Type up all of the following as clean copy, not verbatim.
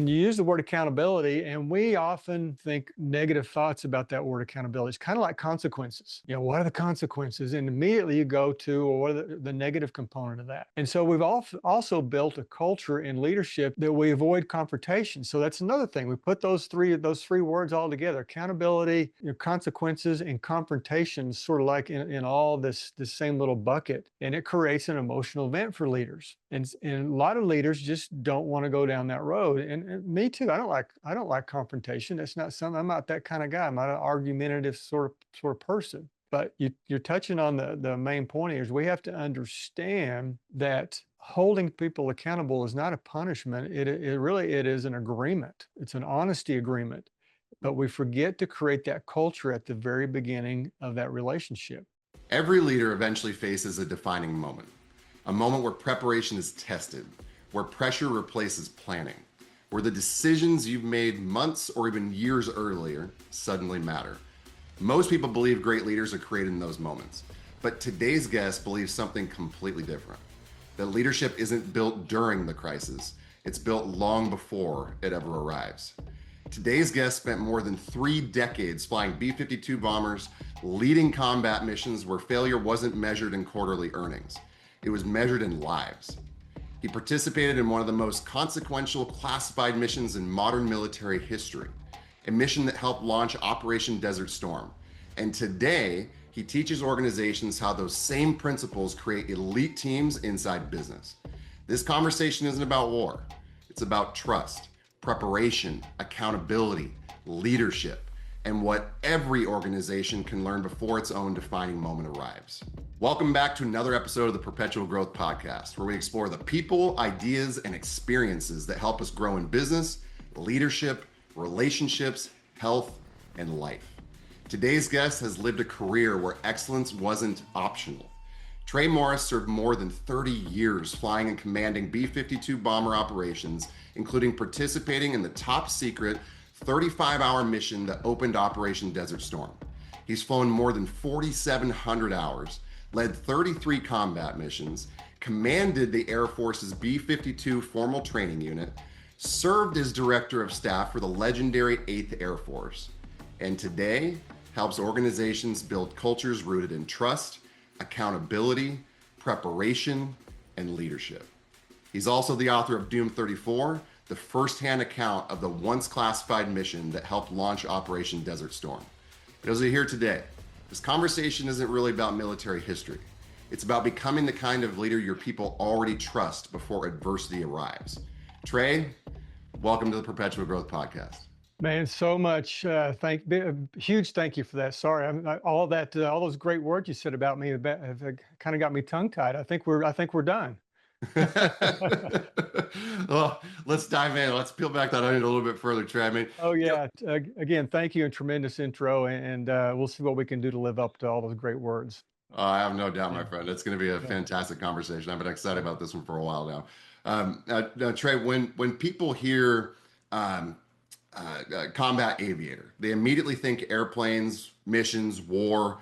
You use the word accountability, and we often think negative thoughts about that word accountability. It's kind of like consequences. What are the consequences? And immediately you go to, well, what are the negative component of that? And so we've also built a culture in leadership that we avoid confrontation. So that's another thing. We put those three words all together: accountability, consequences, and confrontation, sort of like in all this same little bucket. And it creates an emotional event for leaders. And a lot of leaders just don't want to go down that road. And me too. I don't like confrontation. That's not something. I'm not that kind of guy. I'm not an argumentative sort of person. But you're touching on the main point here is we have to understand that holding people accountable is not a punishment. It is an agreement. It's an honesty agreement. But we forget to create that culture at the very beginning of that relationship. Every leader eventually faces a defining moment. A moment where preparation is tested, where pressure replaces planning, where the decisions you've made months or even years earlier suddenly matter. Most people believe great leaders are created in those moments, but today's guest believes something completely different. That leadership isn't built during the crisis, it's built long before it ever arrives. Today's guest spent more than 3 decades flying B-52 bombers, leading combat missions where failure wasn't measured in quarterly earnings. It was measured in lives. He participated in one of the most consequential classified missions in modern military history, a mission that helped launch Operation Desert Storm. And today, he teaches organizations how those same principles create elite teams inside business. This conversation isn't about war. It's about trust, preparation, accountability, leadership, and what every organization can learn before its own defining moment arrives. Welcome back to another episode of the Perpetual Growth Podcast, where we explore the people, ideas, and experiences that help us grow in business, leadership, relationships, health, and life. Today's guest has lived a career where excellence wasn't optional. Trey Morriss served more than 30 years flying and commanding B-52 bomber operations, including participating in the top secret 35-hour mission that opened Operation Desert Storm. He's flown more than 4,700 hours, led 33 combat missions, commanded the Air Force's B-52 formal training unit, served as director of staff for the legendary 8th Air Force, and today helps organizations build cultures rooted in trust, accountability, preparation, and leadership. He's also the author of Doom 34, the first-hand account of the once classified mission that helped launch Operation Desert Storm. As we hear today, this conversation isn't really about military history. It's about becoming the kind of leader your people already trust before adversity arrives. Trey, welcome to the Perpetual Growth Podcast. Man, so much. Huge thank you for that. Sorry, all those great words you said about me have kind of got me tongue-tied. I think we're done. Well, let's dive in. Let's peel back that onion a little bit further, Trey. Oh yeah. Again, thank you and tremendous intro, and we'll see what we can do to live up to all those great words. I have no doubt, my friend. It's going to be a fantastic conversation. I've been excited about this one for a while now. Now, Trey, when people hear combat aviator, they immediately think airplanes, missions, war.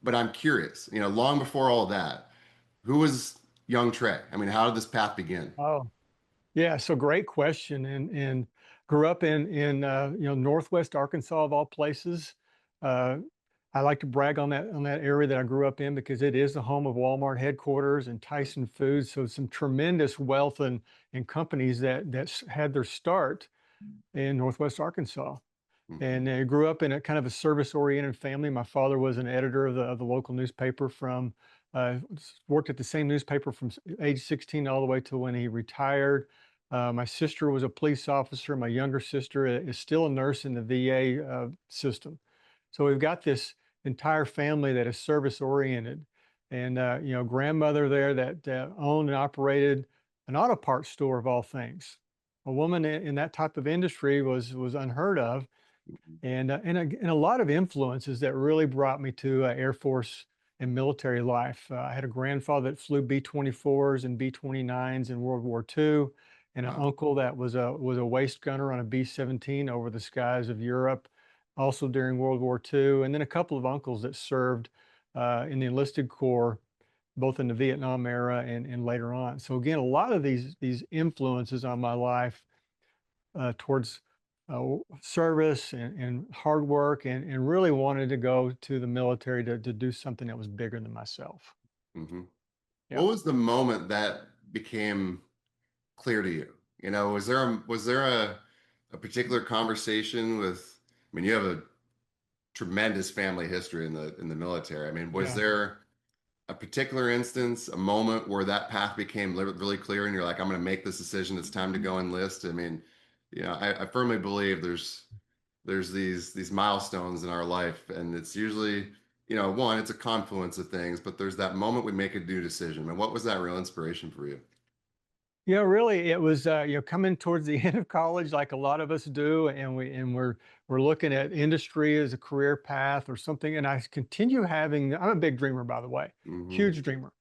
But I'm curious, long before all of that, who was young Trey? How did this path begin? Oh, yeah. So great question. And grew up in Northwest Arkansas of all places. I like to brag on that area that I grew up in because it is the home of Walmart headquarters and Tyson Foods. So some tremendous wealth and companies that had their start in Northwest Arkansas. And I grew up in a kind of a service-oriented family. My father was an editor of the local newspaper worked at the same newspaper from age 16 all the way to when he retired. My sister was a police officer. My younger sister is still a nurse in the VA system. So we've got this entire family that is service-oriented. And, grandmother there that owned and operated an auto parts store of all things. A woman in that type of industry was unheard of. And a lot of influences that really brought me to Air Force and military life. I had a grandfather that flew B-24s and B-29s in World War II, and an uncle that was a waist gunner on a B-17 over the skies of Europe, also during World War II, and then a couple of uncles that served in the enlisted corps, both in the Vietnam era and later on. So again, a lot of these influences on my life towards service and hard work, and really wanted to go to the military to do something that was bigger than myself. Hmm. Yeah. What was the moment that became clear to you? You know, was there a particular conversation with? I mean, you have a tremendous family history in the military. I mean, was Yeah. there a particular instance, a moment where that path became really clear, and you're like, I'm going to make this decision. It's time to go enlist. I mean, you know, I firmly believe there's these milestones in our life, and it's usually, you know, one, it's a confluence of things, but there's that moment we make a new decision. And what was that real inspiration for you? Yeah, really, it was coming towards the end of college, like a lot of us do, and we're looking at industry as a career path or something. And I continue having. I'm a big dreamer, by the way, Hmm. huge dreamer.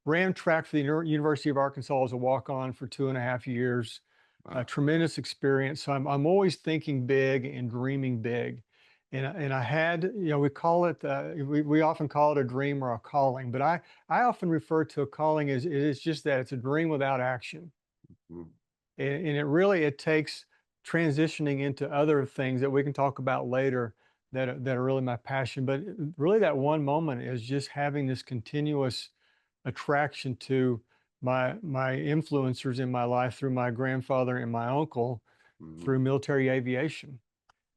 Ran track for the University of Arkansas as a walk-on for 2.5 years. Wow. Tremendous experience. So I'm always thinking big and dreaming big. And I had, we call it, we often call it a dream or a calling, but I often refer to a calling as it is just that it's a dream without action. Mhm. And it takes transitioning into other things that we can talk about later that are really my passion. But really, that one moment is just having this continuous attraction to my influencers in my life through my grandfather and my uncle Mhm. through military aviation.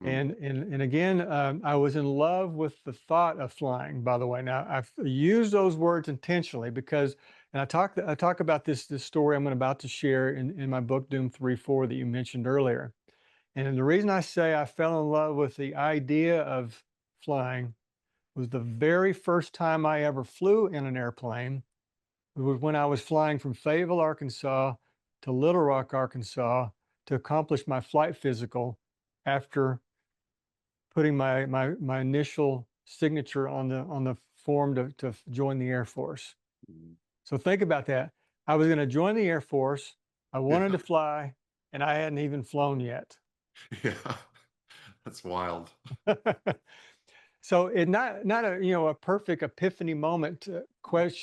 Mhm. And again, I was in love with the thought of flying. By the way, now I've used those words intentionally because, and I talk about this story I'm about to share in my book Doom 3-4 that you mentioned earlier. And the reason I say I fell in love with the idea of flying was the very first time I ever flew in an airplane. It was when I was flying from Fayetteville, Arkansas to Little Rock, Arkansas to accomplish my flight physical after putting my initial signature on the form to join the Air Force. Mhm. So think about that. I was going to join the Air Force. I Yeah. wanted to fly, and I hadn't even flown yet. Yeah. That's wild. So it not a a perfect epiphany moment to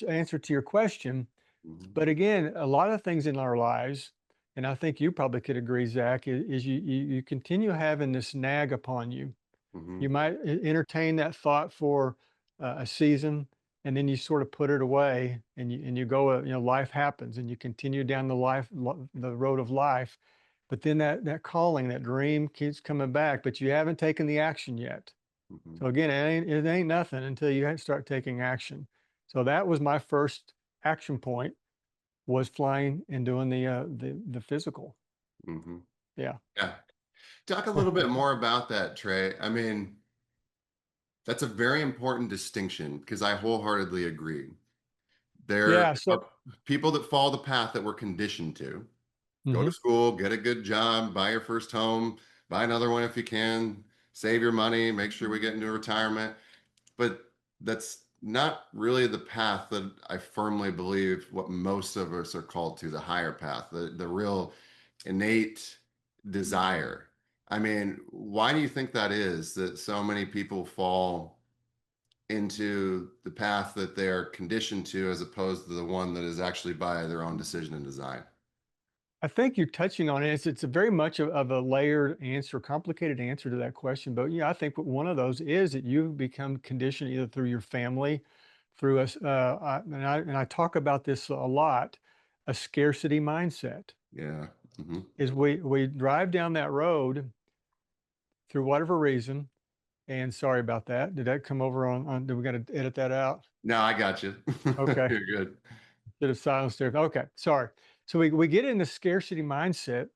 answer to your question, Mhm. but again, a lot of things in our lives, and I think you probably could agree, Zach, is you continue having this nag upon you. Mhm. You might entertain that thought for a season, and then you sort of put it away, and you go, life happens, and you continue down the road of life. But then that calling, that dream keeps coming back, but you haven't taken the action yet. Mhm. So again, it ain't nothing until you start taking action. So that was my first action point was flying and doing the physical. Mhm. Yeah. Yeah. Talk a little bit more about that, Trey. I mean, that's a very important distinction because I wholeheartedly agree. There Yeah. are So. people that follow the path that we're conditioned to. Go to Mhm. school, get a good job, buy your first home, buy another one if you can, save your money, make sure we get into retirement. But that's not really the path that I firmly believe what most of us are called to, the higher path, the real innate desire. I mean, why do you think that is that so many people fall into the path that they're conditioned to as opposed to the one that is actually by their own decision and design? I think you're touching on it. It's a very much of a layered answer, complicated answer to that question. But yeah, I think one of those is that you become conditioned either through your family, through us, and I talk about this a lot. A scarcity mindset Yeah. Hmm. is we drive down that road through whatever reason. And sorry about that. Did that come over on? Did we got to edit that out? No, I got you. Okay. You're good. Should have silenced there. Okay. Sorry. So we get in the scarcity mindset.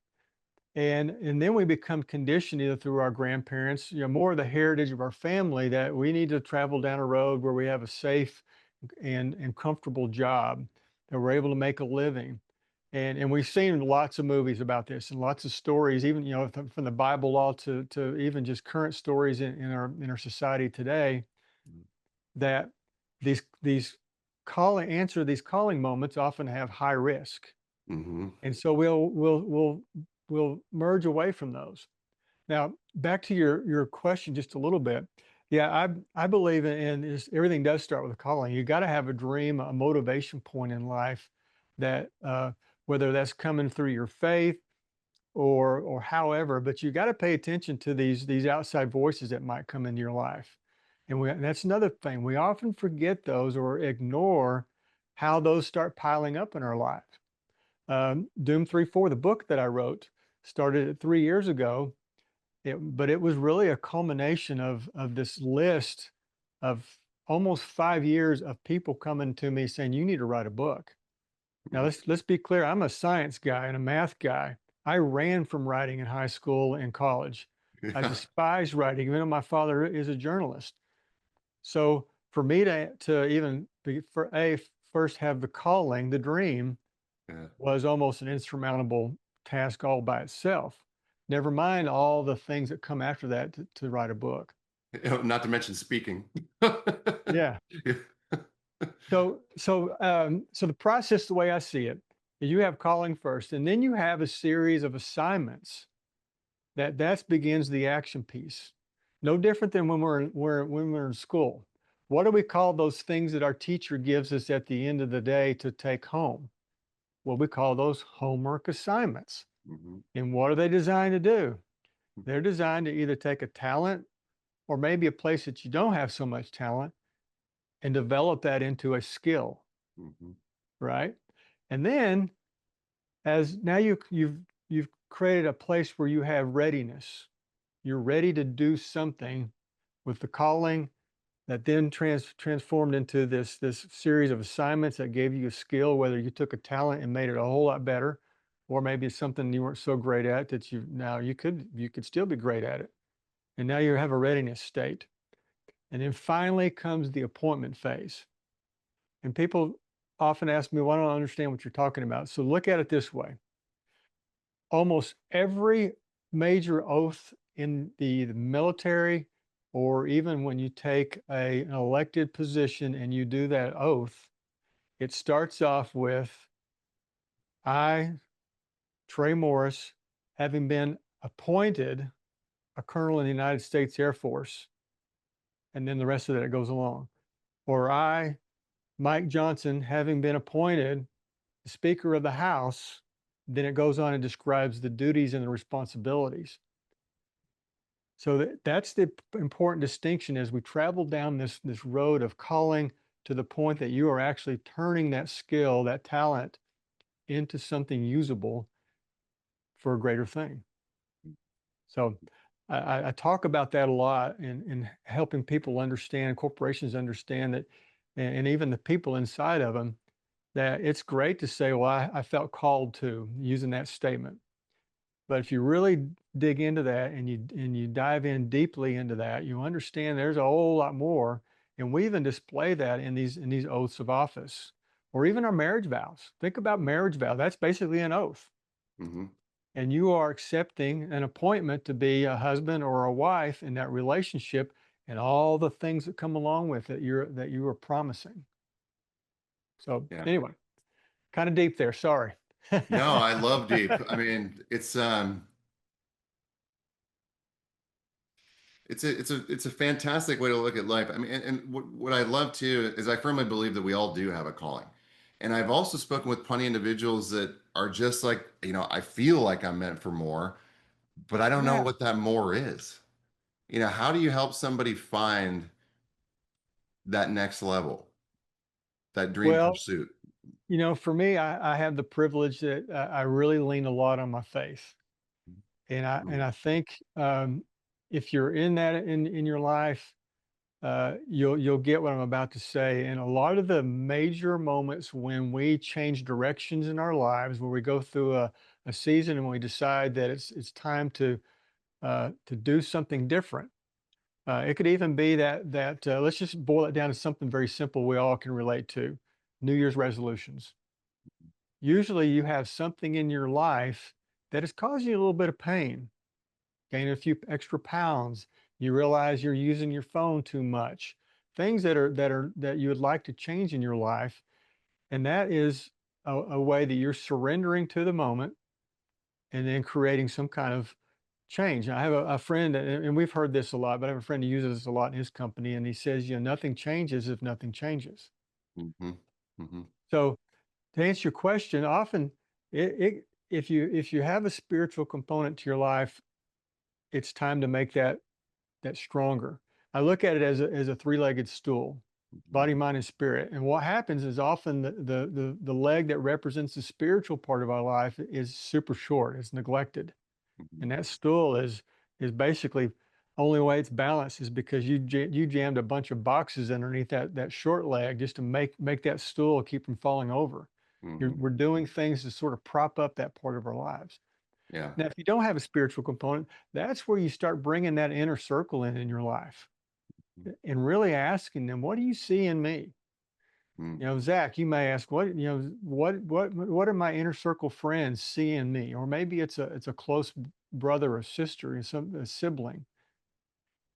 And then we become conditioned either through our grandparents, more of the heritage of our family that we need to travel down a road where we have a safe and comfortable job, that we're able to make a living. And we've seen lots of movies about this and lots of stories, even from the Bible law to even just current stories in our society today, that these these calling moments often have high risk. Hmm. And so we'll merge away from those. Now, back to your question just a little bit. Yeah, I believe in is everything does start with a calling. You got to have a dream, a motivation point in life that whether that's coming through your faith, or however, but you got to pay attention to these outside voices that might come into your life. And that's another thing. We often forget those or ignore how those start piling up in our life. Doom 3-4, the book that I wrote, started 3 years ago. But it was really a culmination of this list of almost 5 years of people coming to me saying, "You need to write a book." Now let's be clear. I'm a science guy and a math guy. I ran from writing in high school and college. I Yeah. despised writing, even though my father is a journalist. So for me to even first have the calling, the dream, Yeah. was almost an insurmountable task all by itself. Never mind all the things that come after that to write a book. Not to mention speaking. Yeah. So the process, the way I see it, is you have calling first, and then you have a series of assignments that begins the action piece. No different than when we're in school. What do we call those things that our teacher gives us at the end of the day to take home? Well, we call those homework assignments. Mhm. And what are they designed to do? They're designed to either take a talent or maybe a place that you don't have so much talent and develop that into a skill, Mhm. right? And then as now you've created a place where you have readiness. You're ready to do something with the calling that then transformed into this series of assignments that gave you a skill, whether you took a talent and made it a whole lot better, or maybe it's something you weren't so great at that you could still be great at it. And now you have a readiness state. And then finally comes the appointment phase. And people often ask me, well, I don't understand what you're talking about. So look at it this way. Almost every major oath in the military, or even when you take an elected position and you do that oath, it starts off with, I, Trey Morriss, having been appointed a colonel in the United States Air Force, and then the rest of that goes along. Or I, Mike Johnson, having been appointed the Speaker of the House, then it goes on and describes the duties and the responsibilities. So that's the important distinction as we travel down this road of calling to the point that you are actually turning that skill, that talent into something usable for a greater thing. So I talk about that a lot in helping people understand, corporations understand that, and even the people inside of them, that it's great to say, well, I felt called to, using that statement. But if you really dig into that and you dive in deeply into that, you understand there's a whole lot more. And we even display that in these oaths of office or even our marriage vows. Think about marriage vow. That's basically an oath. Mhm. And you are accepting an appointment to be a husband or a wife in that relationship and all the things that come along with it that you are promising. So Yeah. anyway, kind of deep there. Sorry. No, I love deep. I mean, it's a fantastic way to look at life. I mean, and what I love too is I firmly believe that we all do have a calling. And I've also spoken with plenty of individuals that are just like, I feel like I'm meant for more, but I don't know Yeah. what that more is. How do you help somebody find that next level, that dream Well, pursuit? for me, I have the privilege that I really lean a lot on my faith, and I and Mm, I think if you're in that in your life, you'll get what I'm about to say. And a lot of the major moments when we change directions in our lives, where we go through a season and we decide that it's time to do something different. It could even be that let's just boil it down to something very simple we all can relate to: New Year's resolutions. Usually you have something in your life that is causing you a little bit of pain, gaining a few extra pounds. You realize you're using your phone too much. Things that you would like to change in your life. And that is a way that you're surrendering to the moment and then creating some kind of change. I have a friend, and we've heard this a lot, but I have a friend who uses this a lot in his company, and he says, nothing changes if nothing changes. mhm, mhm. So to answer your question, often it if you have a spiritual component to your life, it's time to make that stronger. I look at it as a three-legged stool, Mhm. body, mind, and spirit. And what happens is often the leg that represents the spiritual part of our life is super short, it's neglected. And Mhm. that stool is basically only way it's balanced is because you jammed a bunch of boxes underneath that short leg just to make that stool keep from falling over. Mhm. We're doing things to sort of prop up that part of our lives. Yeah. Now, if you don't have a spiritual component, that's where you start bringing that inner circle in your life and really asking them, "What do you see in me?" Mhm. Zach, you may ask, what are my inner circle friends see in me? Or maybe it's a close brother or sister, a sibling,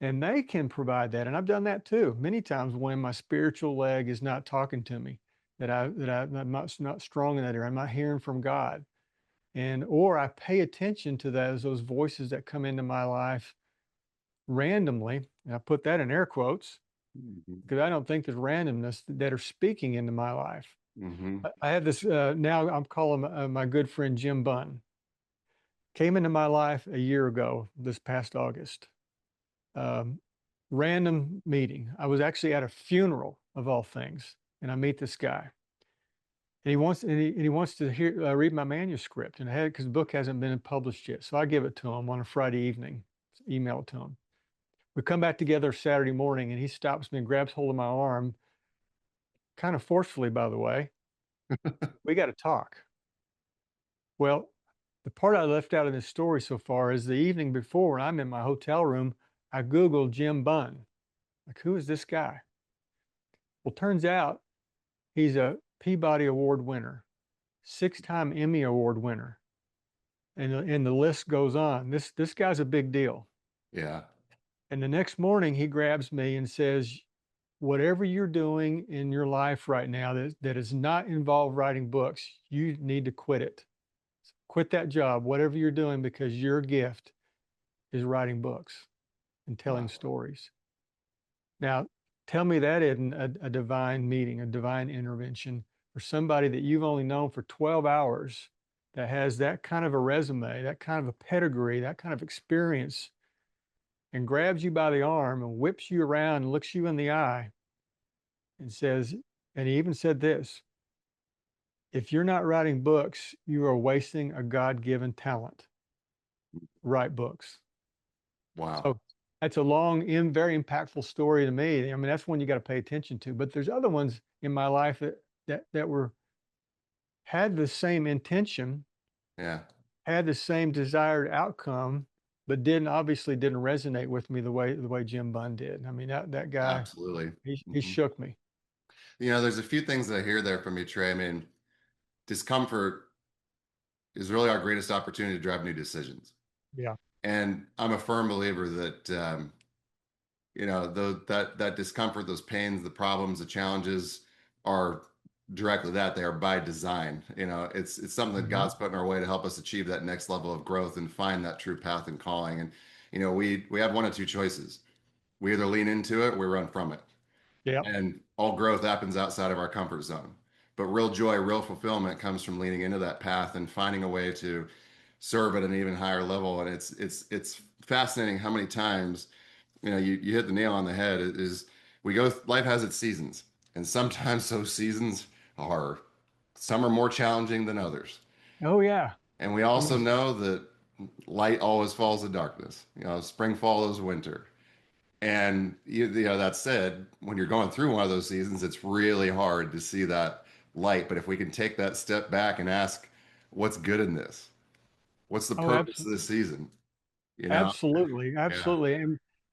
and they can provide that. And I've done that too many times when my spiritual leg is not talking to me, I'm not strong in that area. I'm not hearing from God, and or I pay attention to those voices that come into my life randomly. And I put that in air quotes Mhm. because I don't think there's randomness that are speaking into my life. Mhm. I have this, now I'm calling my good friend Jim Bunn. Came into my life a year ago, this past August. Um, Random meeting. I was actually at a funeral of all things, and I meet this guy. And he wants to read my manuscript, and I had because the book hasn't been published yet. So I give it to him on a Friday evening, email it to him. We come back together Saturday morning, and he stops me and grabs hold of my arm, kind of forcefully, by the way. We got to talk. Well, the part I left out of this story so far is the evening before when I'm in my hotel room, I Googled Jim Bunn. Like, who is this guy? Well, turns out he's a Peabody Award winner, six-time Emmy Award winner, and the list goes on. This guy's a big deal. Yeah. And the next morning, he grabs me and says, "Whatever you're doing in your life right now that does not involve writing books, you need to quit it. Quit that job, whatever you're doing, because your gift is writing books and telling Wow. stories." Now, tell me that isn't a divine meeting, a divine intervention for somebody that you've only known for 12 hours that has that kind of a resume, that kind of a pedigree, that kind of experience, and grabs you by the arm and whips you around and looks you in the eye and says, and he even said this, if you're not writing books, you are wasting a God given talent. Write books. Wow. So that's a long and very impactful story to me. I mean, that's one you got to pay attention to. But there's other ones in my life that were had the same intention, Yeah. had the same desired outcome, but didn't obviously resonate with me the way Jim Bunn did. I mean, that guy, Absolutely. he Mhm. shook me. There's a few things that I hear there from you, Trey. I mean, discomfort is really our greatest opportunity to drive new decisions. Yeah. And I'm a firm believer that that discomfort, those pains, the problems, the challenges are directly that they are by design. It's something that Hmm. God's put in our way to help us achieve that next level of growth and find that true path and calling. And we have one of two choices. We either lean into it or we run from it. Yeah. And all growth happens outside of our comfort zone. But real joy, real fulfillment comes from leaning into that path and finding a way to serve at an even higher level. And it's fascinating how many times, you hit the nail on the head. Is we go, life has its seasons, and sometimes those seasons are some are more challenging than others. Oh yeah. And we I also mean, know that light always follows in darkness. Spring follows winter. And that said, when you're going through one of those seasons, it's really hard to see that light. But if we can take that step back and ask, what's good in this? What's the oh, purpose of this season? You know? absolutely, Yeah. absolutely,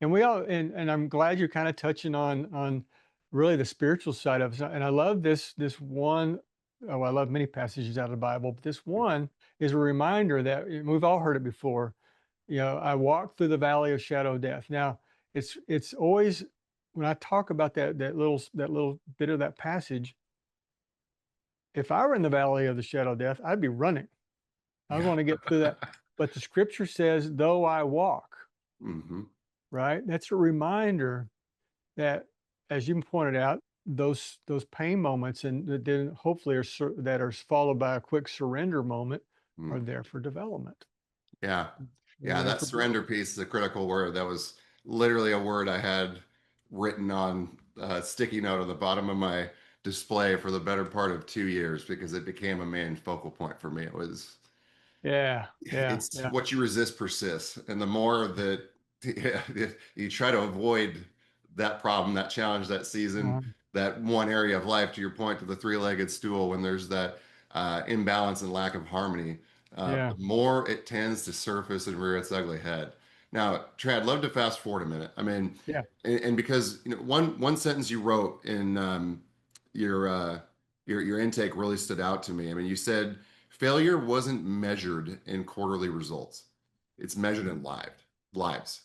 and we all and I'm glad you're kind of touching on really the spiritual side of it. And I love this one. Oh, I love many passages out of the Bible, but this one is a reminder that we've all heard it before. I walk through the valley of shadow of death. Now, it's always when I talk about that little bit of that passage. If I were in the valley of the shadow of death, I'd be running. I Yeah. want to get through that. But the scripture says, though I walk. Hmm. Right? That's a reminder that, as you pointed out, those pain moments and that then hopefully that are followed by a quick surrender moment are Mm. there for development. Yeah. They're Yeah. there That for surrender growth. piece is a critical word. That was literally a word I had written on a sticky note on the bottom of my display for the better part of 2 years because it became a main focal point for me. It was, Yeah, yeah, it's yeah. what you resist persists. And the more that yeah, you try to avoid that problem, that challenge, that season, Uh, that one area of life, to your point, to the three-legged stool, when there's that imbalance and lack of harmony, yeah, the more it tends to surface and rear its ugly head. Now, Trey, I'd love to fast forward a minute. I mean, yeah. and because one sentence you wrote in your your intake really stood out to me. I mean, you said failure wasn't measured in quarterly results; it's measured in lives.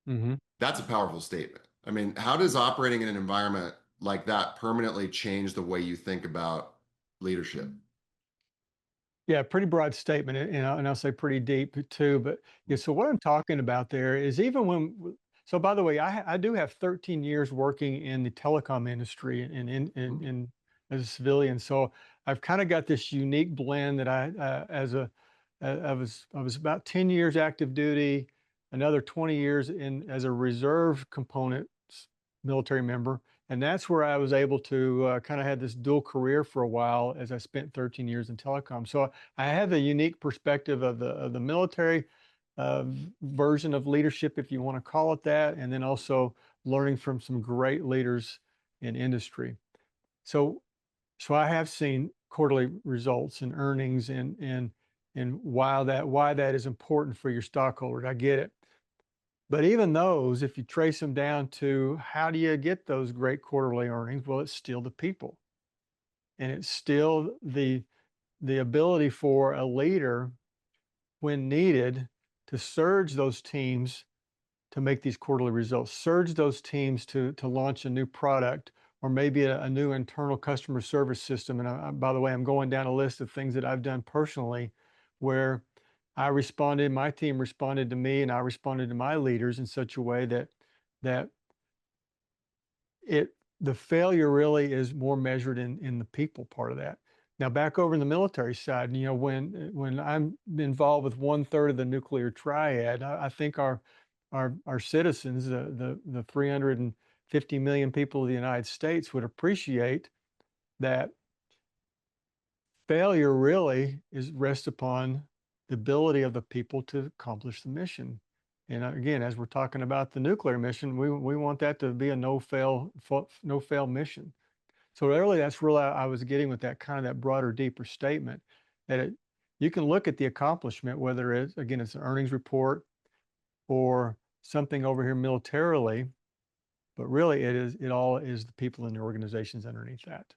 Hmm. That's a powerful statement. I mean, how does operating in an environment like that permanently change the way you think about leadership? Yeah, pretty broad statement, and I'll say pretty deep too. But yeah, so what I'm talking about there is even when. So by the way, I do have 13 years working in the telecom industry in as a civilian. So I've kind of got this unique blend that I was about 10 years active duty, another 20 years in as a reserve component military member, and that's where I was able to kind of had this dual career for a while as I spent 13 years in telecom. So I have a unique perspective of the military version of leadership, if you want to call it that, and then also learning from some great leaders in industry. So so I have seen quarterly results and earnings and why that is important for your stockholders. I get it. But even those, if you trace them down to how do you get those great quarterly earnings? Well, it's still the people. And it's still the ability for a leader when needed to surge those teams to make these quarterly results, surge those teams to launch a new product or maybe a new internal customer service system. And by the way, I'm going down a list of things that I've done personally where my team responded to me, and I responded to my leaders in such a way that it the failure really is more measured in the people part of that. Now back over in the military side, when I'm involved with one third of the nuclear triad, I think our citizens, the 350 million people of the United States would appreciate that failure really is rests upon the ability of the people to accomplish the mission. And again, as we're talking about the nuclear mission, we want that to be a no fail mission. So really, that's really I was getting with that kind of that broader, deeper statement that you can look at the accomplishment, whether it's again it's an earnings report or something over here militarily, but really it all is the people in the organizations underneath that.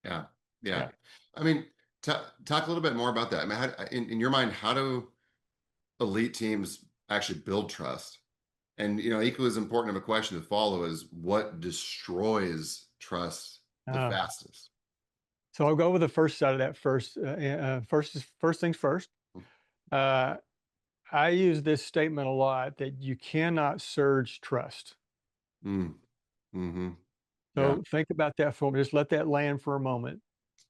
Yeah, yeah. Yeah. I mean, talk a little bit more about that. I mean, in your mind, how do elite teams actually build trust? And equally as important of a question to follow is what destroys trust the Uh, fastest? so I'll go with the first side of that first. First things first. Uh, I use this statement a lot that you cannot surge trust. Mm, mm-hmm. Yeah. So think about that for a moment. Just let that land for a moment.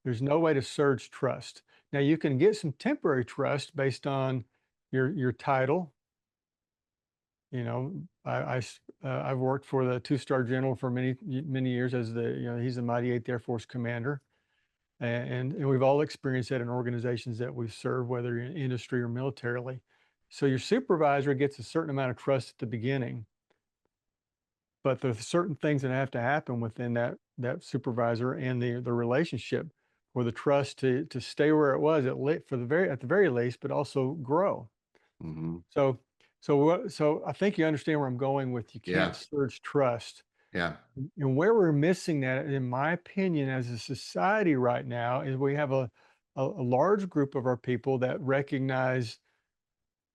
There's no way to surge trust. Now you can get some temporary trust based on your title. You know, I've worked for the two-star general for many years as he's the mighty 8th Air Force commander, and we've all experienced that in organizations that we've served, whether in industry or militarily. So your supervisor gets a certain amount of trust at the beginning, but there's certain things that have to happen within that supervisor and the relationship for the trust to stay where it was at the very least, but also grow. Mm-hmm. So so I think you understand where I'm going with you can't Yeah. surge trust. Yeah. And where we're missing that, in my opinion, as a society right now, is we have a large group of our people that recognize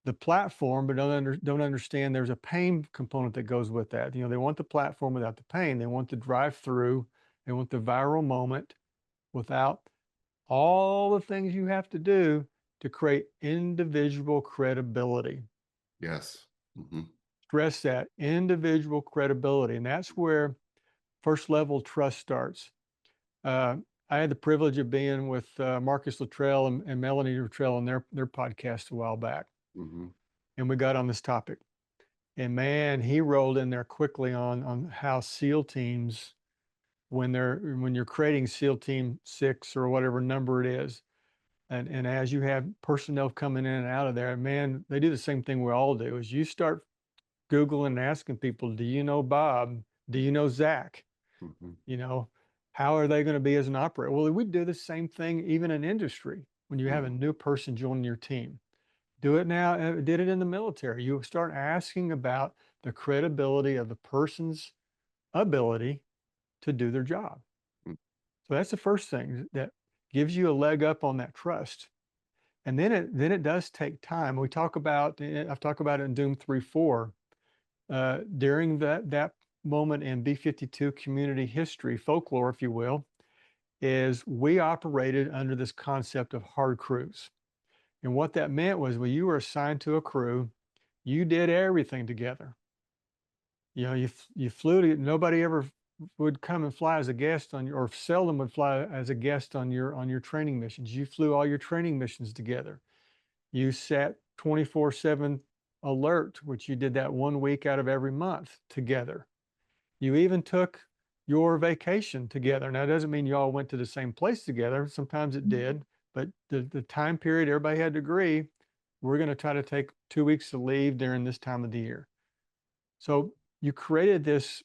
the platform, but don't understand there's a pain component that goes with that. They want the platform without the pain. They want the drive through. They want the viral moment without all the things you have to do to create individual credibility. Yes. Mm-hmm. Stress that individual credibility, and that's where first level trust starts. Uh, I had the privilege of being with Marcus Luttrell and Melanie Luttrell on their podcast a while back, Mm-hmm. and we got on this topic. And man, he rolled in there quickly on how SEAL teams, when you're creating SEAL Team 6 or whatever number it is, and as you have personnel coming in and out of there, man, they do the same thing we all do. Is you start Googling and asking people, do you know Bob? Do you know Zach? Mm-hmm. You know, how are they going to be as an operator? Well, we do the same thing even in industry when you have a new person joining your team. Do it now. Did it in the military. You start asking about the credibility of the person's ability to do their job. Mm-hmm. So that's the first thing that gives you a leg up on that trust. And then it does take time. We talk about, I've talked about it in Doom 3-4. During that moment in B-52 community history, folklore, if you will, is we operated under this concept of hard crews. And what that meant was when you were assigned to a crew, you did everything together. You know, you flew to, nobody ever would come and fly as a guest on your, or seldom would fly as a guest on your training missions. You flew all your training missions together. You sat 24/7 alert, which you did that 1 week out of every month together. You even took your vacation together. Now, it doesn't mean you all went to the same place together. Sometimes it did, but the time period, everybody had to agree, we're going to try to take 2 weeks of leave during this time of the year. So you created this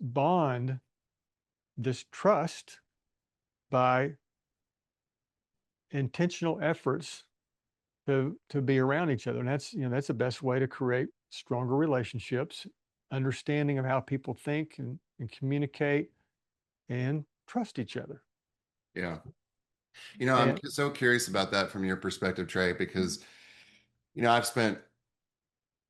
bond, this trust by intentional efforts to be around each other. And that's the best way to create stronger relationships, understanding of how people think and communicate and trust each other. Yeah. You know, I'm And so curious about that from your perspective, Trey, because, I've spent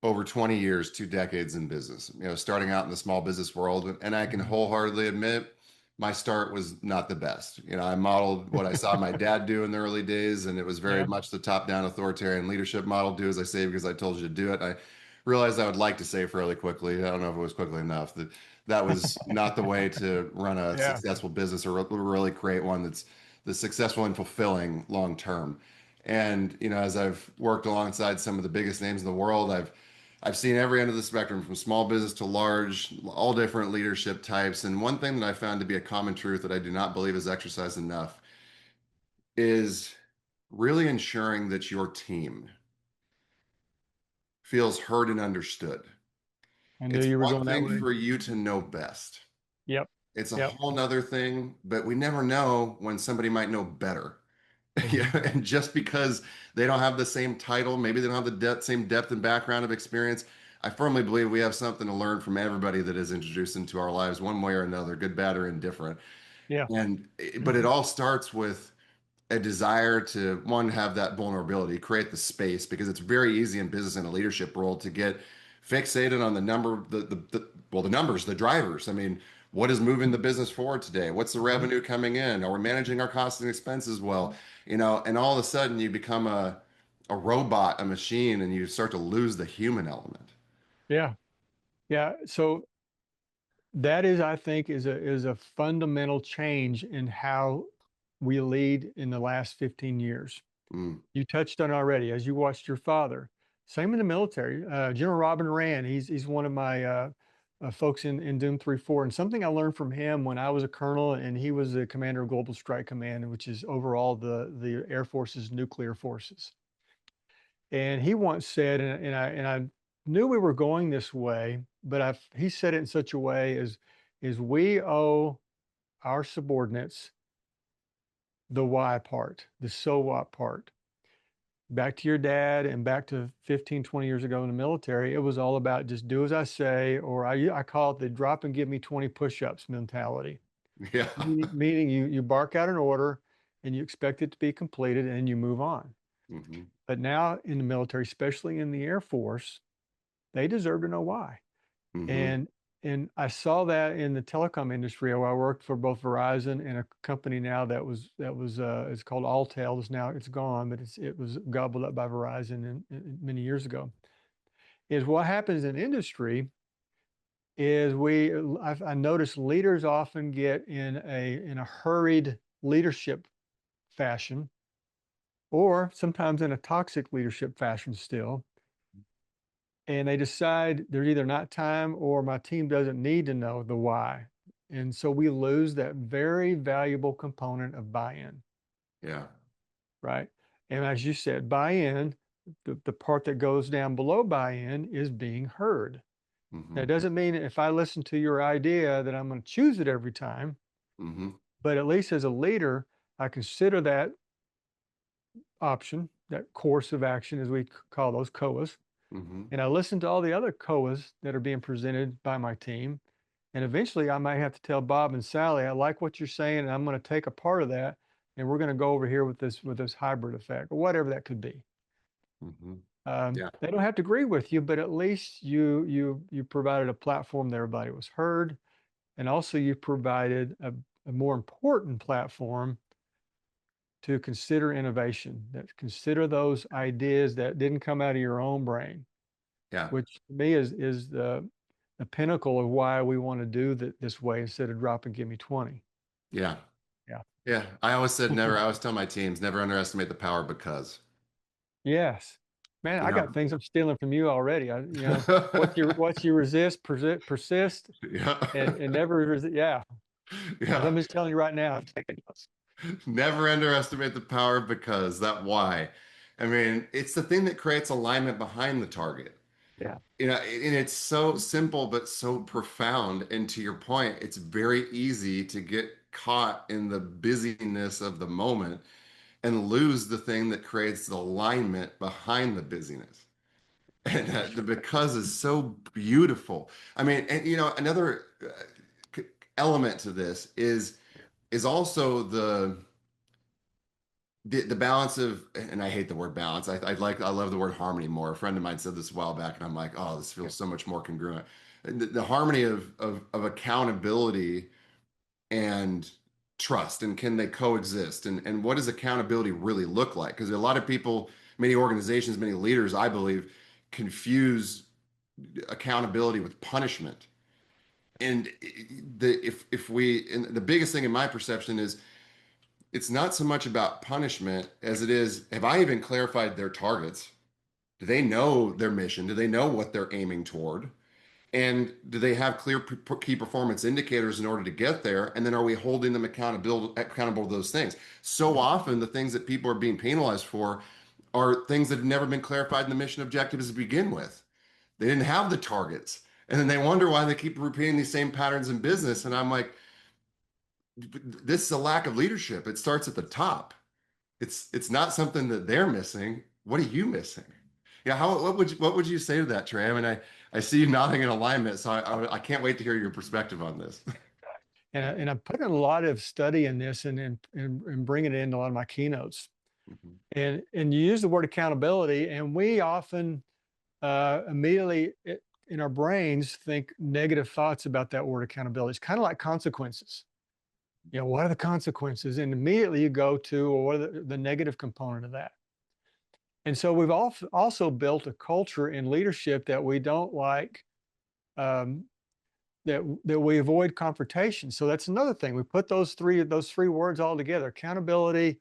over 20 years, 2 decades in business, starting out in the small business world. And I can wholeheartedly admit my start was not the best. I modeled what I saw my dad do in the early days, and it was very yeah, much the top-down authoritarian leadership model. Do as I say because I told you to do it. I realized I would like to say fairly quickly. I don't know if it was quickly enough that was not the way to run a yeah, successful business or really create one that's successful and fulfilling long term. And as I've worked alongside some of the biggest names in the world, I've seen every end of the spectrum from small business to large, all different leadership types. And one thing that I found to be a common truth that I do not believe is exercised enough is really ensuring that your team feels heard and understood. I knew It's you were one going that thing way. for you to know best. Yep, It's a yep. whole nother thing, but we never know when somebody might know better. Yeah, Mhm. and just because they don't have the same title, maybe they don't have the same depth and background of experience. I firmly believe we have something to learn from everybody that is introduced into our lives, one way or another, good, bad, or indifferent. Yeah, But it all starts with a desire to one have that vulnerability, create the space, because it's very easy in business and a leadership role to get fixated on the number, the numbers, the drivers. I mean, what is moving the business forward today? What's the Mhm. revenue coming in? Are we managing our costs and expenses well? And all of a sudden you become a robot, a machine, and you start to lose the human element. Yeah, yeah. So that is, I think, is a fundamental change in how we lead in the last 15 years. Mm, You touched on already as you watched your father. Same in the military. General Robin Rand, he's one of my folks in Doom 3-4. And something I learned from him when I was a colonel and he was the commander of Global Strike Command, which is overall the Air Force's nuclear forces. And he once said, and I knew we were going this way, but he said it in such a way as we owe our subordinates the why part, the so what part. Back to your dad and back to 15, 20 years ago in the military, it was all about just do as I say, or I call it the drop and give me 20 push-ups mentality. yeah. Meaning you bark out an order and you expect it to be completed and you move on. Hmm. But now in the military, especially in the Air Force, they deserve to know why. Hmm. And and I saw that in the telecom industry where I worked for both Verizon and a company now that was it's called Alltel. It's gone, but it was gobbled up by Verizon many years ago. Is what happens in industry is I notice leaders often get in a hurried leadership fashion, or sometimes in a toxic leadership fashion still, and they decide there's either not time or my team doesn't need to know the why. And so we lose that very valuable component of buy-in, Yeah. right? And as you said, buy-in, the part that goes down below buy-in is being heard. Mm-hmm. That doesn't mean if I listen to your idea that I'm going to choose it every time, Mm-hmm. but at least as a leader, I consider that option, that course of action, as we call those COAs. Mm-hmm. And I listen to all the other COAs that are being presented by my team. And eventually I might have to tell Bob and Sally, I like what you're saying, and I'm going to take a part of that. And we're going to go over here with this hybrid effect or whatever that could be. Mm-hmm. Yeah. They don't have to agree with you, but at least you provided a platform that everybody was heard. And also you provided a more important platform to consider innovation, that consider those ideas that didn't come out of your own brain, Yeah. which to me is the pinnacle of why we want to do this way instead of drop and give me 20. Yeah. Yeah. Yeah. I always said never, I always tell my teams, never underestimate the power because, Yes. Man, you I know, got things I'm stealing from you already. What you resist, persist, yeah. and never resist. Yeah. As Yeah. I'm just telling you right now, I'm taking notes. Never underestimate the power because that why. I mean, it's the thing that creates alignment behind the target. Yeah. And it's so simple but so profound. And to your point, it's very easy to get caught in the busyness of the moment and lose the thing that creates the alignment behind the busyness. And the because is so beautiful. I mean, and another element to this is also the balance of, and I hate the word balance. I love the word harmony more. A friend of mine said this a while back, and I'm like, oh, this Yeah. feels so much more congruent. The harmony of accountability and trust, and can they coexist? And what does accountability really look like? Because a lot of people, many organizations, many leaders, I believe, confuse accountability with punishment. And if we, and the biggest thing in my perception is it's not so much about punishment as it is, have I even clarified their targets? Do they know their mission? Do they know what they're aiming toward? And do they have clear key performance indicators in order to get there? And then are we holding them accountable to those things? So often the things that people are being penalized for are things that have never been clarified in the mission objectives to begin with. They didn't have the targets. And then they wonder why they keep repeating these same patterns in business. And I'm like, this is a lack of leadership. It starts at the top. It's not something that they're missing. What are you missing? Yeah, what would you say to that, Trey? I mean, I see you nodding in alignment, so I can't wait to hear your perspective on this. And I'm putting a lot of study in this and bringing it into a lot of my keynotes. Mhm. And you use the word accountability, and we often immediately in our brains think negative thoughts about that word accountability. It's kind of like consequences. What are the consequences? And immediately you go to, or what are the negative component of that? And so we've also built a culture in leadership that we don't like, um, that we avoid confrontation. So that's another thing. We put those three words all together: accountability,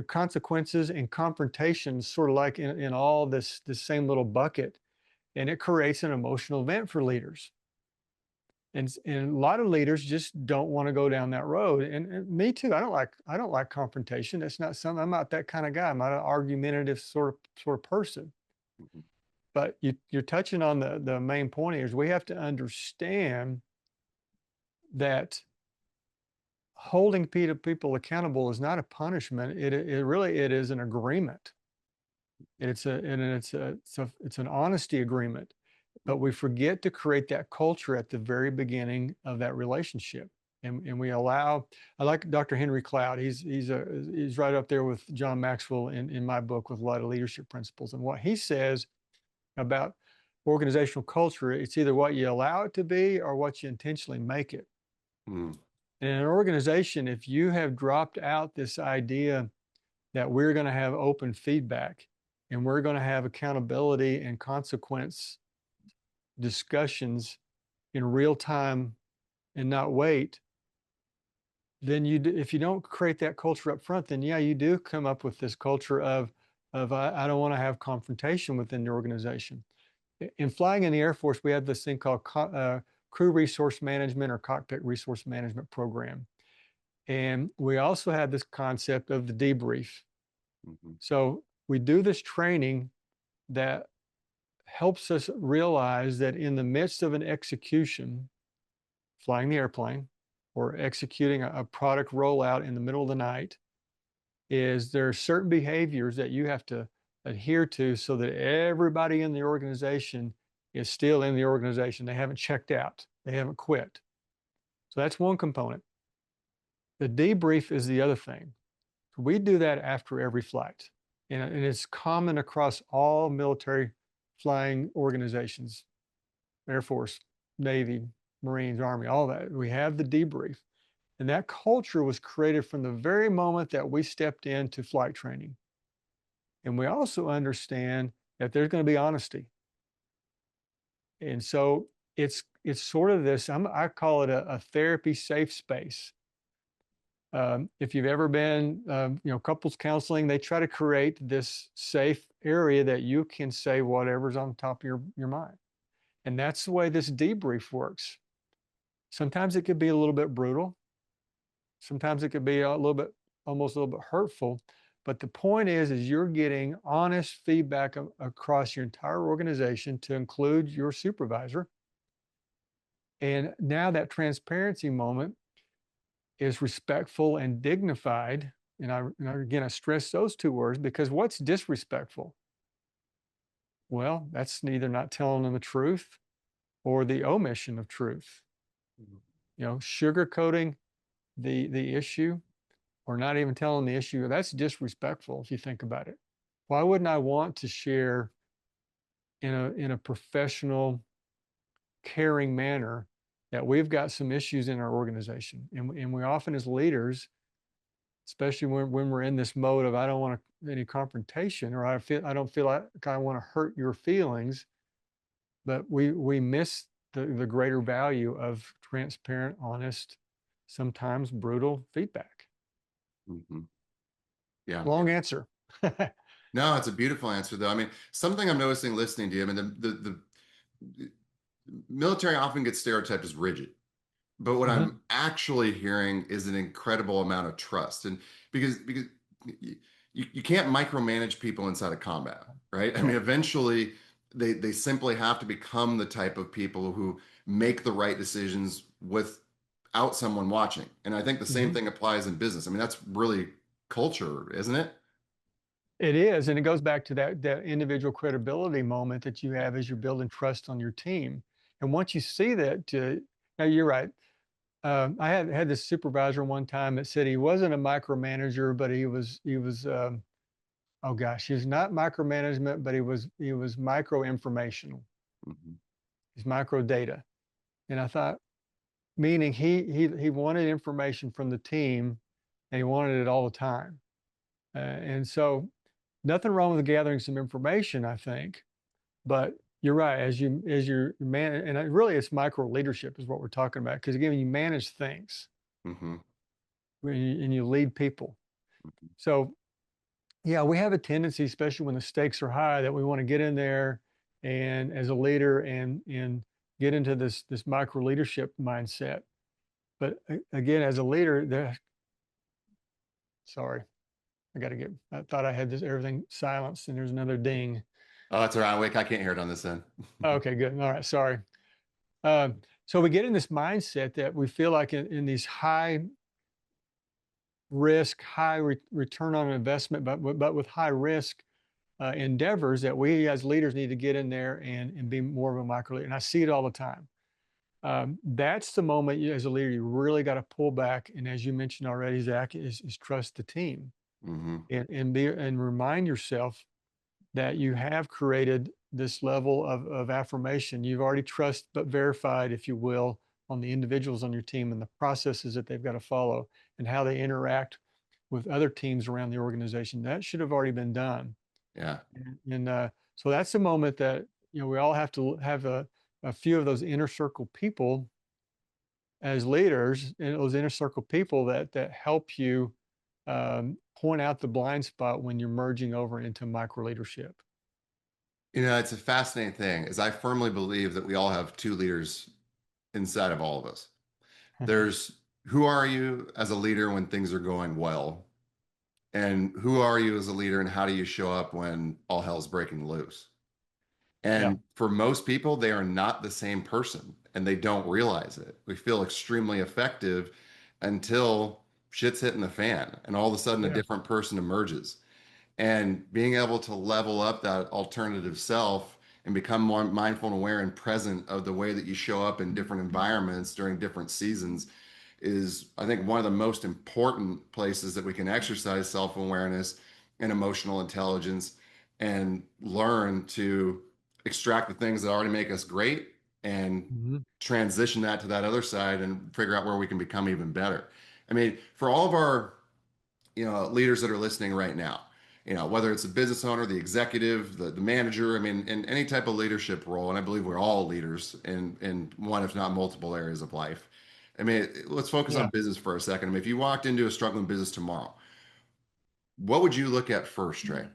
consequences, and confrontation, sort of like in all this same little bucket, and it creates an emotional event for leaders. And a lot of leaders just don't want to go down that road. And me too. I don't like confrontation. That's not something. I'm not that kind of guy. I'm not an argumentative sort of person. Mhm. But you're touching on the main point here is we have to understand that holding people accountable is not a punishment. It is an agreement. It's an honesty agreement. But we forget to create that culture at the very beginning of that relationship. And we allow, I like Dr. Henry Cloud. He's right up there with John Maxwell in my book with a lot of leadership principles. And what he says about organizational culture, it's either what you allow it to be or what you intentionally make it. Mm. In an organization, if you have dropped out this idea that we're going to have open feedback and we're going to have accountability and consequence discussions in real time and not wait, then if you don't create that culture up front, then yeah, you do come up with this culture of I don't want to have confrontation within the organization. In flying in the Air Force, we have this thing called crew resource management or cockpit resource management program. And we also have this concept of the debrief. Hmm. So we do this training that helps us realize that in the midst of an execution, flying the airplane or executing a product rollout in the middle of the night, is there are certain behaviors that you have to adhere to so that everybody in the organization is still in the organization. They haven't checked out, they haven't quit. So that's one component. The debrief is the other thing. We do that after every flight, and it's common across all military flying organizations, Air Force, Navy, Marines, Army, all that. We have the debrief. And that culture was created from the very moment that we stepped into flight training. And we also understand that there's going to be honesty. And so it's sort of this, I call it a therapy safe space. If you've ever been, couples counseling, they try to create this safe area that you can say whatever's on top of your mind. And that's the way this debrief works. Sometimes it could be a little bit brutal. Sometimes it could be a little bit, almost a little bit hurtful. But the point is you're getting honest feedback across your entire organization to include your supervisor. And now that transparency moment is respectful and dignified. Again, I stress those two words because what's disrespectful? Well, that's neither not telling them the truth or the omission of truth. Sugarcoating the issue or not even telling the issue, that's disrespectful if you think about it. Why wouldn't I want to share in a professional, caring manner that we've got some issues in our organization? And we often as leaders, especially when we're in this mode of I don't want any confrontation or I don't feel like I want to hurt your feelings, but we miss the greater value of transparent, honest, sometimes brutal feedback. Hmm. Yeah. Long answer. No, it's a beautiful answer, though. I mean, something I'm noticing listening to you, I mean, the military often gets stereotyped as rigid, but what Mhm. I'm actually hearing is an incredible amount of trust. And because you can't micromanage people inside of combat, right? I mean, eventually they simply have to become the type of people who make the right decisions without someone watching. And I think the same Mhm. thing applies in business. I mean, that's really culture, isn't it? It is, and it goes back to that individual credibility moment that you have as you're building trust on your team. And once you see that, now you're right. I had this supervisor one time that said he wasn't a micromanager, but he was oh gosh, he was not micromanagement, but he was micro informational. Hmm. He's micro data, and I thought, meaning he wanted information from the team, and he wanted it all the time. And so nothing wrong with gathering some information, I think, but you're right. As you're man, and really it's micro leadership is what we're talking about because again, you manage things Hmm. and you lead people. So yeah, we have a tendency, especially when the stakes are high, that we want to get in there and as a leader and get into this micro leadership mindset. But again, as a leader, sorry, I thought I had this everything silenced and there's another ding. Oh, that's all right. Wait, I can't hear it on this end. Okay, good. All right, sorry. So we get in this mindset that we feel like in these high risk, return on investment, but with high risk endeavors that we as leaders need to get in there and be more of a micro leader. And I see it all the time. That's the moment as a leader, you really got to pull back. And as you mentioned already, Zach, is trust the team Hmm. and remind yourself that you have created this level of affirmation. You've already trust but verified, if you will, on the individuals on your team and the processes that they've got to follow and how they interact with other teams around the organization. That should have already been done. Yeah. And so that's the moment that we all have to have a few of those inner circle people as leaders, and those inner circle people that help you point out the blind spot when you're merging over into micro leadership. You know, it's a fascinating thing, as I firmly believe that we all have two leaders inside of all of us. There's who are you as a leader when things are going well, and who are you as a leader, and how do you show up when all hell's breaking loose? Yeah, And for most people, they are not the same person and they don't realize it. We feel extremely effective until shit's hitting the fan and all of a sudden a yeah. different person emerges. And being able to level up that alternative self and become more mindful and aware and present of the way that you show up in different environments during different seasons is, I think, one of the most important places that we can exercise self-awareness and emotional intelligence and learn to extract the things that already make us great and Mhm. transition that to that other side and figure out where we can become even better. I mean, for all of our, leaders that are listening right now, whether it's a business owner, the executive, the manager, I mean, in any type of leadership role, and I believe we're all leaders in one, if not multiple areas of life. I mean, let's focus on Yeah. business for a second. I mean, if you walked into a struggling business tomorrow, what would you look at first, Trey?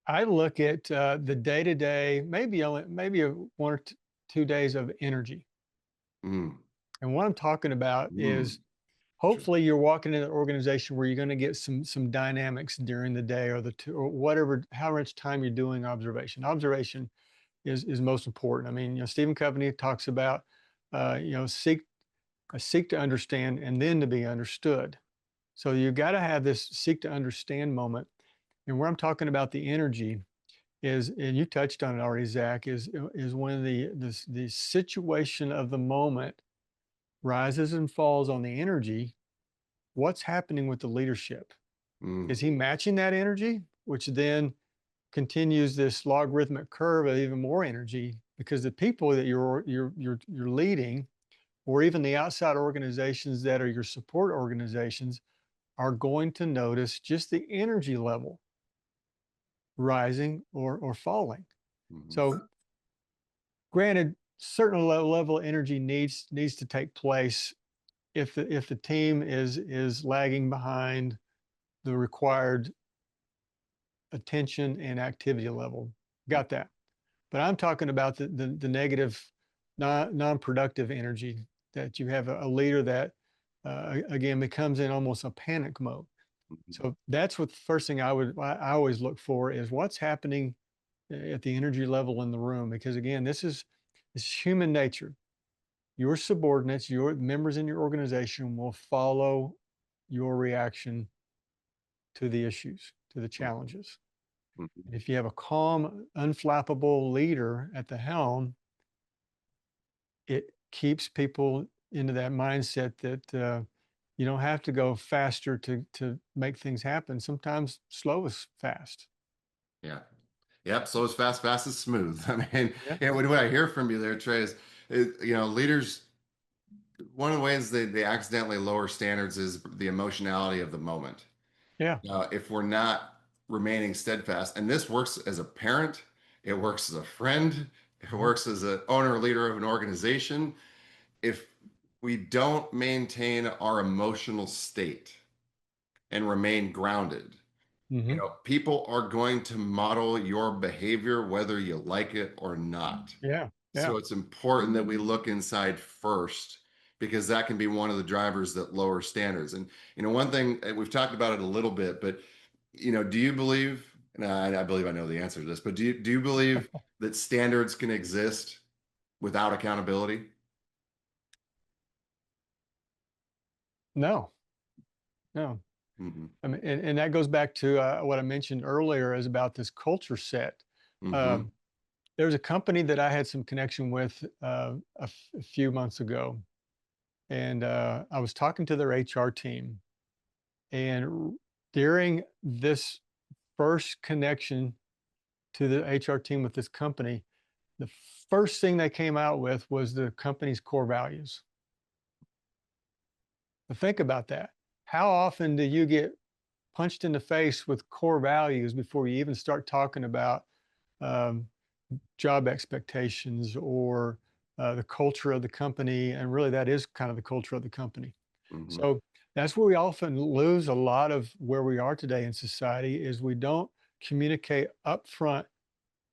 I look at the day to day, maybe 1 or 2 days of energy. Mm, And what I'm talking about mm, is hopefully you're walking in an organization where you're going to get some dynamics during the day or the two or whatever, how much time you're doing observation. Observation is most important. I mean, Stephen Covey talks about, seek to understand and then to be understood. So you got to have this seek to understand moment. And where I'm talking about the energy is, and you touched on it already, Zach, is when the situation of the moment rises and falls on the energy. What's happening with the leadership? Is mm, he matching that energy, which then continues this logarithmic curve of even more energy? Because the people that you're leading, or even the outside organizations that are your support organizations, are going to notice just the energy level rising or falling. mm, So, granted, certain level of energy needs to take place if the team is lagging behind the required attention and activity level. Got that. But I'm talking about the negative, non-productive energy that you have a leader that, again, becomes in almost a panic mode. mm, So that's what the first thing I always look for is what's happening at the energy level in the room. Because again, this is human nature. Your subordinates, your members in your organization will follow your reaction to the issues, to the mm, challenges. mm. And if you have a calm, unflappable leader at the helm, it keeps people into that mindset that you don't have to go faster to make things happen. Sometimes slow is fast. Yeah. Yep. Slow is fast, fast is smooth. I mean, Yeah. what I hear from you there, Trey, leaders, one of the ways they accidentally lower standards is the emotionality of the moment. Yeah. If we're not remaining steadfast, and this works as a parent, it works as a friend, it Mhm. works as an owner or leader of an organization. If we don't maintain our emotional state and remain grounded, Mhm. people are going to model your behavior whether you like it or not. Yeah. So Yeah. it's important that we look inside first because that can be one of the drivers that lower standards. And one thing we've talked about it a little bit, but do you believe? And I believe I know the answer to this, but do you believe that standards can exist without accountability? No. No. Mm-hmm. I mean, and that goes back to what I mentioned earlier is about this culture set. Mm-hmm. Um, there was a company that I had some connection with a few months ago, and I was talking to their HR team. And during this first connection to the HR team with this company, the first thing they came out with was the company's core values. But think about that. How often do you get punched in the face with core values before you even start talking about um, job expectations or the culture of the company. And really, that is kind of the culture of the company. Hmm. So that's where we often lose a lot of where we are today in society is we don't communicate upfront.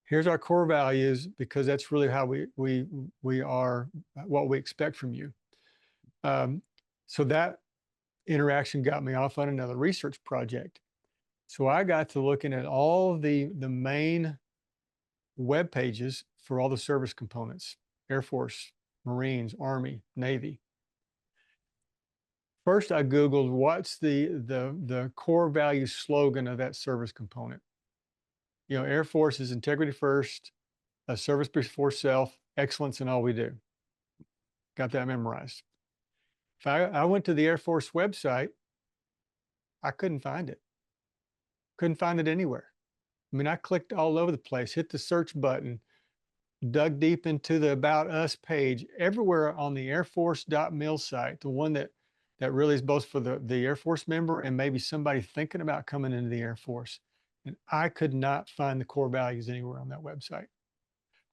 Here's our core values because that's really how we are what we expect from you. Um, so that interaction got me off on another research project. So I got to looking at all the main web pages for all the service components, Air Force, Marines, Army, Navy. First, I Googled what's the core value slogan of that service component. You know, Air Force is integrity first, a service before self, excellence in all we do. Got that memorized. If I went to the Air Force website, I couldn't find it. Couldn't find it anywhere. I mean, I clicked all over the place, hit the search button, dug deep into the About Us page, everywhere on the Air Force.mil site, the one that really is both for the Air Force member and maybe somebody thinking about coming into the Air Force. And I could not find the core values anywhere on that website.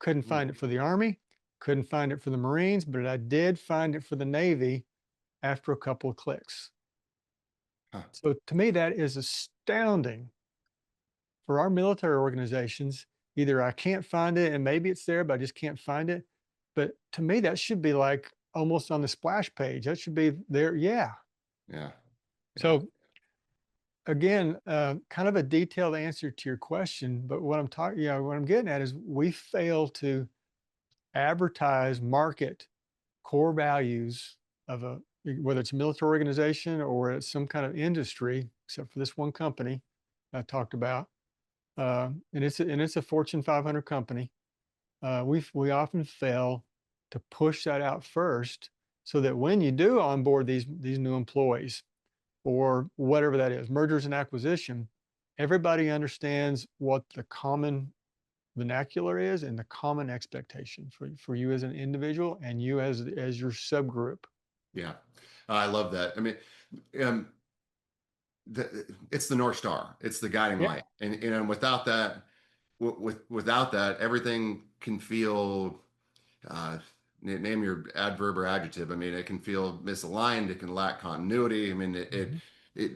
Couldn't find it for the Army, couldn't find it for the Marines, but I did find it for the Navy after a couple of clicks. Huh. So to me, that is astounding for our military organizations. Either I can't find it and maybe it's there, but I just can't find it. But to me, that should be like almost on the splash page. That should be there. Yeah. Yeah. Yeah. So again, kind of a detailed answer to your question, but what I'm talking, what I'm getting at is we fail to advertise, market core values of whether it's a military organization or it's some kind of industry, except for this one company I talked about, and it's a Fortune 500 company. We often fail to push that out first, so that when you do onboard these new employees or whatever that is, mergers and acquisition, everybody understands what the common vernacular is and the common expectation for you as an individual and you as your subgroup. Yeah. I love that. I mean, um, it's the North Star. It's the guiding Yeah. light. And without that, without that, everything can feel, uh, name your adverb or adjective. I mean, it can feel misaligned. It can lack continuity. I mean, Mhm. it,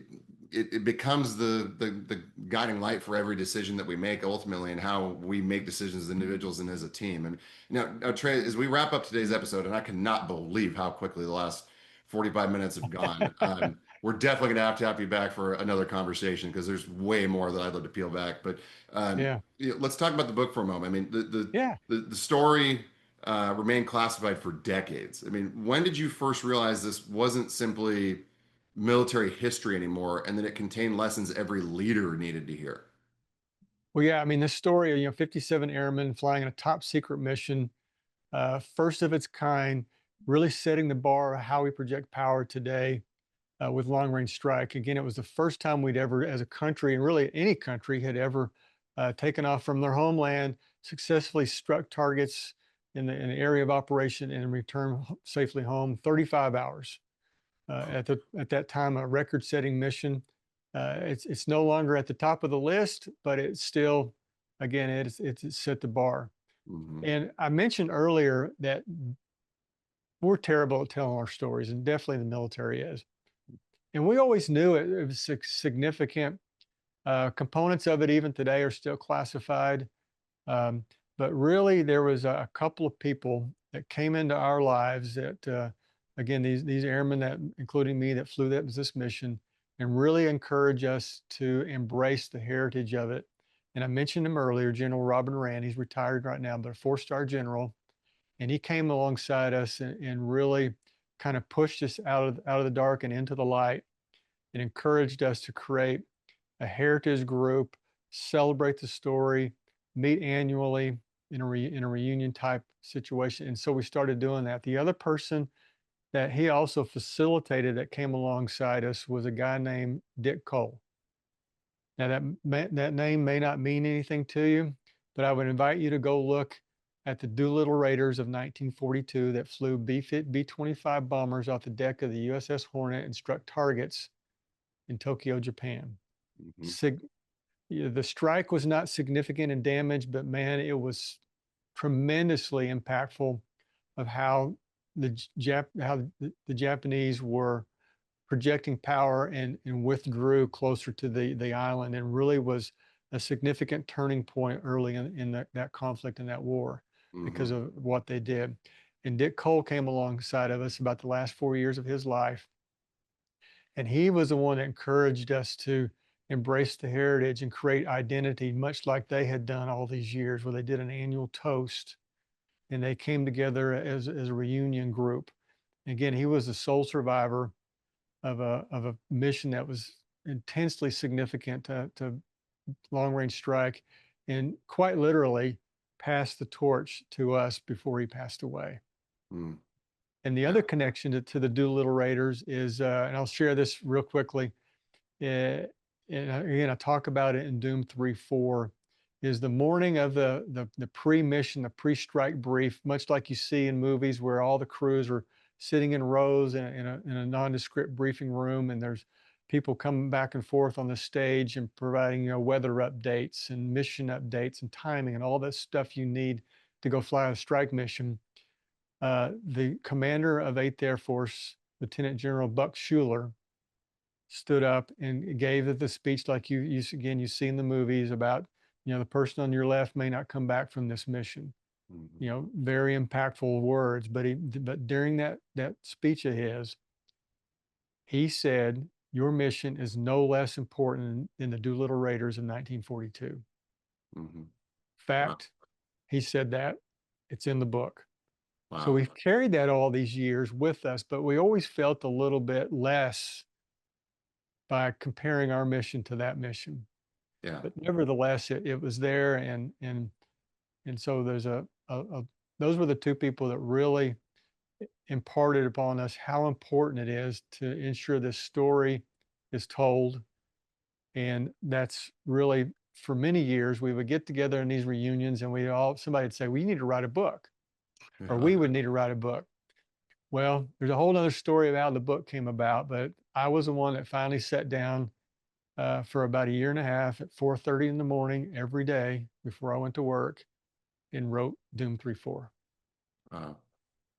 it becomes the guiding light for every decision that we make ultimately, and how we make decisions as individuals and as a team. And now, Trey, as we wrap up today's episode, and I cannot believe how quickly the last 45 minutes have gone. We're definitely going to have you back for another conversation because there's way more that I'd love to peel back. But Yeah. let's talk about the book for a moment. I mean, Yeah. the story remained classified for decades. I mean, when did you first realize this wasn't simply military history anymore, and that it contained lessons every leader needed to hear? Well, yeah, I mean, this story of, 57 airmen flying in a top secret mission, first of its kind, really setting the bar of how we project power today with long range strike. Again, it was the first time we'd ever, as a country, and really any country, had ever taken off from their homeland, successfully struck targets in the area of operation, and returned safely home 35 hours. At that time, a record setting mission. It's no longer at the top of the list, but it's still, again, it's set the bar. Hmm. And I mentioned earlier that we're terrible at telling our stories, and definitely the military is. And we always knew it was significant. Components of it, even today, are still classified. Um, but really, there was a couple of people that came into our lives that, again, these airmen that, including me, that flew this mission, and really encourage us to embrace the heritage of it. And I mentioned him earlier, General Robin Rand. He's retired right now, but a four-star general, and he came alongside us and really kind of pushed us out of the dark and into the light, and encouraged us to create a heritage group, celebrate the story, meet annually in a reunion type situation. And so we started doing that. The other person that he also facilitated that came alongside us was a guy named Dick Cole. Now that name may not mean anything to you, but I would invite you to go look at the Doolittle Raiders of 1942 that flew B-25 bombers off the deck of the USS Hornet and struck targets in Tokyo, Japan. Hmm. Sig- the strike was not significant in damage, but man, it was tremendously impactful of how the Japanese were projecting power and withdrew closer to the island, and really was a significant turning point early in that conflict and that war Hmm. because of what they did. And Dick Cole came alongside of us about the last 4 years of his life, and he was the one that encouraged us to embrace the heritage and create identity, much like they had done all these years, where they did an annual toast and they came together as a reunion group. Again, he was the sole survivor of a mission that was intensely significant to long range strike, and quite literally passed the torch to us before he passed away. Mm. And the other connection to the Doolittle Raiders is, and I'll share this real quickly, uh, and again, I talk about it in Doom 3-4, is the morning of the pre-mission, the pre-strike brief, much like you see in movies where all the crews are sitting in rows in a nondescript briefing room, and there's people coming back and forth on the stage and providing, weather updates and mission updates and timing and all that stuff you need to go fly a strike mission. The commander of 8th Air Force, Lieutenant General Buck Schuler, stood up and gave the speech like you see in the movies about, the person on your left may not come back from this mission. Hmm. Very impactful words, but during that speech of his, he said, "Your mission is no less important than the Doolittle Raiders in 1942." Hmm. Wow. Fact, he said that. It's in the book. So Wow. we've carried that all these years with us, but we always felt a little bit less by comparing our mission to that mission. Yeah. But nevertheless, it was there, and so there's a those were the two people that really imparted upon us how important it is to ensure this story is told. And that's really, for many years, we would get together in these reunions, and somebody would say, "We need to write a book," or Yeah. "We would need to write a book." Well, there's a whole other story of how the book came about, but I was the one that finally sat down for about a year and a half at 4:30 in the morning every day before I went to work and wrote Doom 3-4. Wow.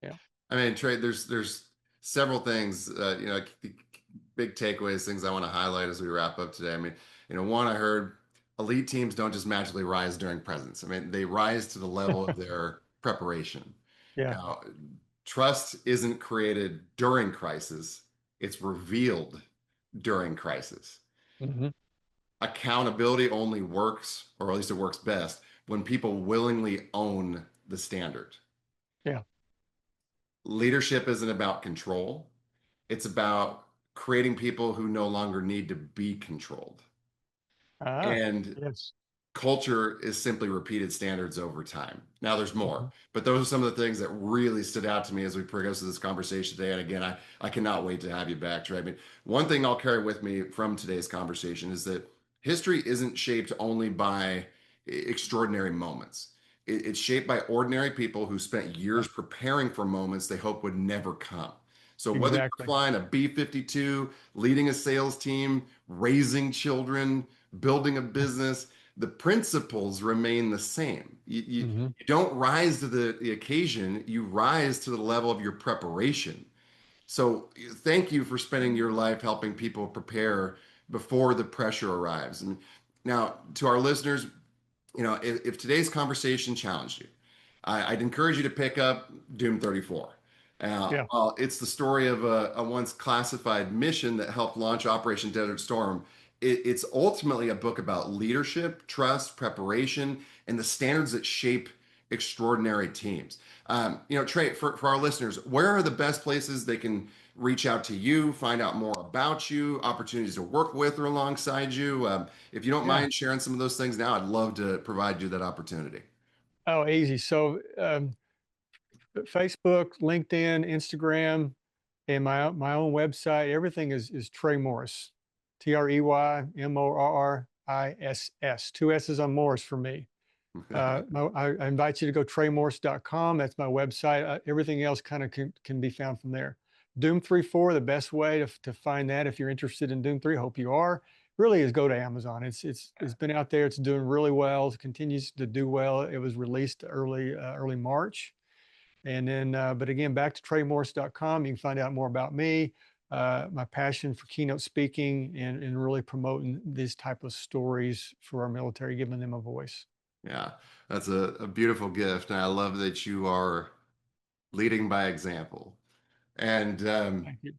Yeah. I mean, Trey, there's several things, big takeaways, things I want to highlight as we wrap up today. I mean, one, I heard elite teams don't just magically rise during presence. I mean, they rise to the level of their preparation. Yeah. Now, trust isn't created during crisis; it's revealed during crisis. Hmm. Accountability only works, or at least it works best, when people willingly own the standard. Yeah. Leadership isn't about control, it's about creating people who no longer need to be controlled. Ah, And yes. culture is simply repeated standards over time. Now there's more, Hmm. but those are some of the things that really stood out to me as we progress through this conversation today. And again, I cannot wait to have you back, Trey. I mean, one thing I'll carry with me from today's conversation is that history isn't shaped only by extraordinary moments. It's shaped by ordinary people who spent Yeah, years preparing for moments they hope would never come. So whether you're exactly. flying a B-52, leading a sales team, raising children, building a business, the principles remain the same. Hmm. You don't rise to the occasion, you rise to the level of your preparation. So thank you for spending your life helping people prepare before the pressure arrives. And now, to our listeners, if today's conversation challenged you, I'd encourage you to pick up Doom 34. Yeah. Well, it's the story of a once classified mission that helped launch Operation Desert Storm. It's ultimately a book about leadership, trust, preparation, and the standards that shape extraordinary teams. Trey, for our listeners, where are the best places they can reach out to you, find out more about you, opportunities to work with or alongside you? If you don't Yeah. mind sharing some of those things now, I'd love to provide you that opportunity. Oh, easy. So, Facebook, LinkedIn, Instagram, and my own website, everything is Trey Morriss, Treymorriss, two S's on Morris for me. I invite you to go treymorris.com. That's my website. Everything else kind of can be found from there. Doom 3-4, the best way to find that if you're interested in Doom 3, hope you are. really is go to Amazon. It's been out there. It's doing really well. It continues to do well. It was released early March. And then, but again, back to TreyMorriss.com. You can find out more about me, my passion for keynote speaking, and really promoting these type of stories for our military, giving them a voice. Yeah, that's a beautiful gift. And I love that you are leading by example. And Thank you.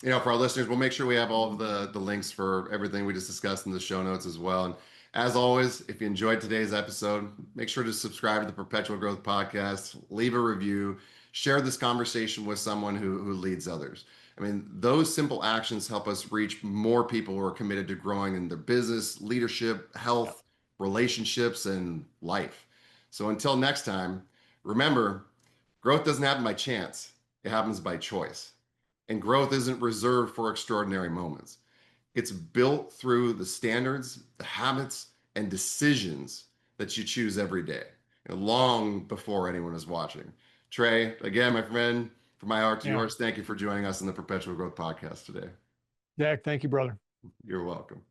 for our listeners, we'll make sure we have all of the links for everything we just discussed in the show notes as well. And as always, if you enjoyed today's episode, make sure to subscribe to the Perpetual Growth Podcast, leave a review, share this conversation with someone who leads others. I mean, those simple actions help us reach more people who are committed to growing in their business, leadership, health, relationships, and life. So until next time, remember, growth doesn't happen by chance, it happens by choice. And growth isn't reserved for extraordinary moments. It's built through the standards, the habits, and decisions that you choose every day, long before anyone is watching. Trey, again, my friend, from my heart to Yeah. yours, thank you for joining us in the Perpetual Growth Podcast today. Zach, thank you, brother. You're welcome.